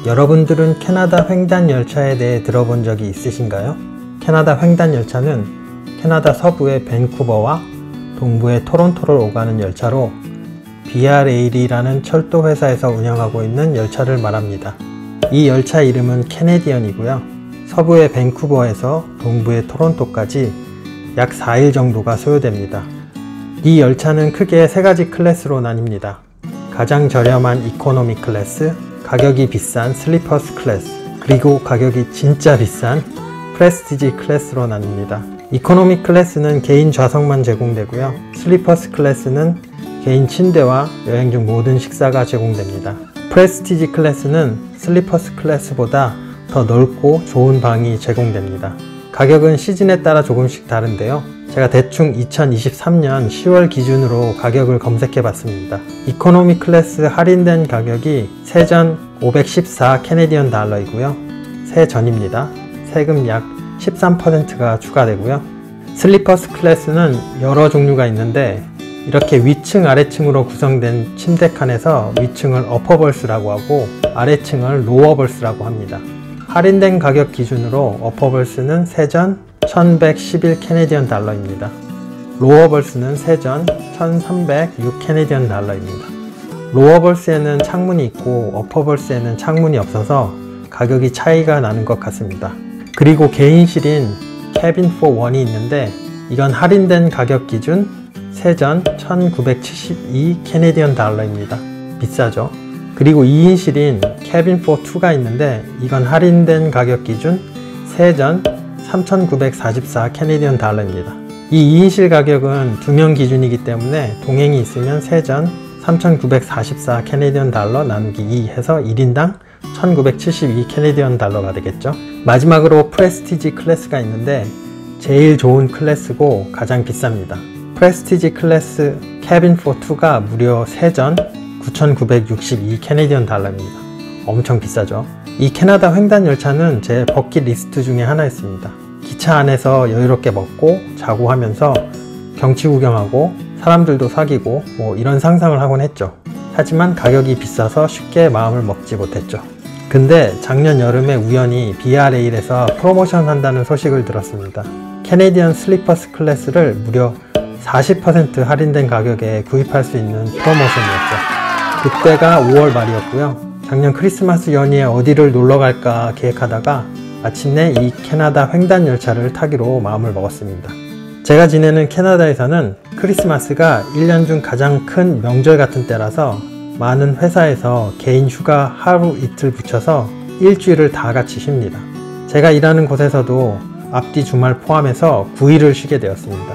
여러분들은 캐나다 횡단 열차에 대해 들어본 적이 있으신가요? 캐나다 횡단 열차는 캐나다 서부의 밴쿠버와 동부의 토론토를 오가는 열차로 BRA일이라는 철도 회사에서 운영하고 있는 열차를 말합니다. 이 열차 이름은 캐네디언이고요. 서부의 밴쿠버에서 동부의 토론토까지 약 4일 정도가 소요됩니다. 이 열차는 크게 3가지 클래스로 나뉩니다. 가장 저렴한 이코노미 클래스, 가격이 비싼 슬리퍼스 클래스, 그리고 가격이 진짜 비싼 프레스티지 클래스로 나뉩니다. 이코노미 클래스는 개인 좌석만 제공되고요. 슬리퍼스 클래스는 개인 침대와 여행 중 모든 식사가 제공됩니다. 프레스티지 클래스는 슬리퍼스 클래스보다 더 넓고 좋은 방이 제공됩니다. 가격은 시즌에 따라 조금씩 다른데요. 제가 대충 2023년 10월 기준으로 가격을 검색해 봤습니다. 이코노미 클래스 할인된 가격이 세전 514 캐네디언 달러이고요. 세전입니다. 세금 약 13%가 추가되고요. 슬리퍼스 클래스는 여러 종류가 있는데 이렇게 위층 아래층으로 구성된 침대 칸에서 위층을 어퍼벌스라고 하고 아래층을 로어벌스라고 합니다. 할인된 가격 기준으로 어퍼벌스는 세전 1111 캐네디언 달러입니다. 로어벌스는 세전 1306 캐네디언 달러입니다. 로어벌스에는 창문이 있고 어퍼벌스에는 창문이 없어서 가격이 차이가 나는 것 같습니다. 그리고 개인실인 캐빈 for one이 있는데 이건 할인된 가격 기준 세전 1972 캐네디언 달러입니다. 비싸죠? 그리고 2인실인 캐빈 for two가 있는데 이건 할인된 가격 기준 세전 3944 캐네디언 달러입니다. 이 2인실 가격은 2명 기준이기 때문에 동행이 있으면 세전 3944 캐네디언 달러 나누기 2 해서 1인당 1972 캐네디언 달러가 되겠죠. 마지막으로 프레스티지 클래스가 있는데 제일 좋은 클래스고 가장 비쌉니다. 프레스티지 클래스 캐빈 for two가 무려 세전 9,962 캐네디언 달러입니다. 엄청 비싸죠. 이 캐나다 횡단 열차는 제 버킷리스트 중에 하나였습니다. 기차 안에서 여유롭게 먹고 자고 하면서 경치 구경하고 사람들도 사귀고 뭐 이런 상상을 하곤 했죠. 하지만 가격이 비싸서 쉽게 마음을 먹지 못했죠. 근데 작년 여름에 우연히 BRA일에서 프로모션 한다는 소식을 들었습니다. 캐네디언 슬리퍼스 클래스를 무려 40% 할인된 가격에 구입할 수 있는 프로모션이었죠. 그때가 5월 말이었고요. 작년 크리스마스 연휴에 어디를 놀러 갈까 계획하다가 마침내 이 캐나다 횡단 열차를 타기로 마음을 먹었습니다. 제가 지내는 캐나다에서는 크리스마스가 1년 중 가장 큰 명절 같은 때라서 많은 회사에서 개인 휴가 하루 이틀 붙여서 일주일을 다 같이 쉽니다. 제가 일하는 곳에서도 앞뒤 주말 포함해서 9일을 쉬게 되었습니다.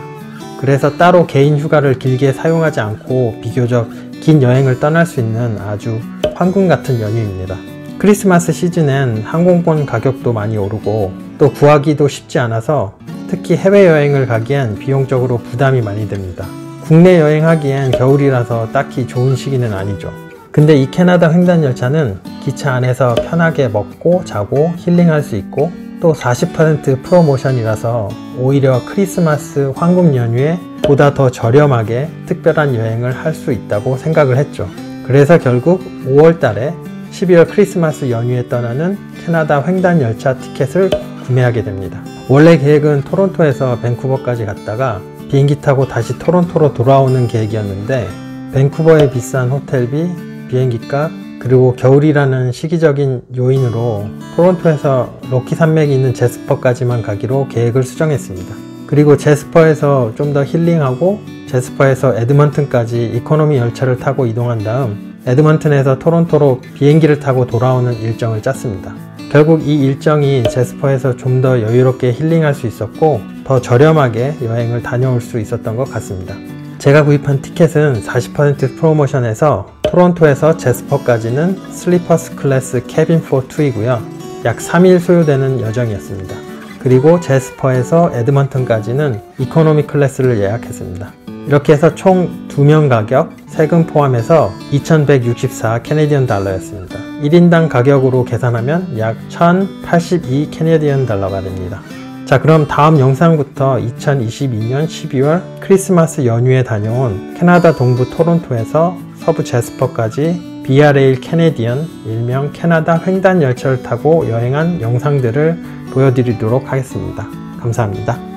그래서 따로 개인 휴가를 길게 사용하지 않고 비교적 긴 여행을 떠날 수 있는 아주 황금 같은 연휴입니다. 크리스마스 시즌엔 항공권 가격도 많이 오르고 또 구하기도 쉽지 않아서 특히 해외여행을 가기엔 비용적으로 부담이 많이 됩니다. 국내 여행하기엔 겨울이라서 딱히 좋은 시기는 아니죠. 근데 이 캐나다 횡단 열차는 기차 안에서 편하게 먹고 자고 힐링할 수 있고 또 40% 프로모션이라서 오히려 크리스마스 황금 연휴에 보다 더 저렴하게 특별한 여행을 할 수 있다고 생각을 했죠. 그래서 결국 5월 달에 12월 크리스마스 연휴에 떠나는 캐나다 횡단 열차 티켓을 구매하게 됩니다. 원래 계획은 토론토에서 밴쿠버까지 갔다가 비행기 타고 다시 토론토로 돌아오는 계획이었는데 밴쿠버의 비싼 호텔비, 비행기값, 그리고 겨울이라는 시기적인 요인으로 토론토에서 로키 산맥이 있는 제스퍼까지만 가기로 계획을 수정했습니다. 그리고 제스퍼에서 좀 더 힐링하고 제스퍼에서 에드먼튼까지 이코노미 열차를 타고 이동한 다음 에드먼튼에서 토론토로 비행기를 타고 돌아오는 일정을 짰습니다. 결국 이 일정이 제스퍼에서 좀 더 여유롭게 힐링할 수 있었고 더 저렴하게 여행을 다녀올 수 있었던 것 같습니다. 제가 구입한 티켓은 40% 프로모션에서 토론토에서 제스퍼까지는 슬리퍼스 클래스 캐빈 for two이고요. 약 3일 소요되는 여정이었습니다. 그리고 제스퍼에서 에드먼튼까지는 이코노미 클래스를 예약했습니다. 이렇게 해서 총 2명 가격, 세금 포함해서 2164 캐네디언 달러였습니다. 1인당 가격으로 계산하면 약 1082 캐네디언 달러가 됩니다. 자, 그럼 다음 영상부터 2022년 12월 크리스마스 연휴에 다녀온 캐나다 동부 토론토에서 서부 제스퍼까지 비아레일 캐네디언, 일명 캐나다 횡단 열차를 타고 여행한 영상들을 보여드리도록 하겠습니다. 감사합니다.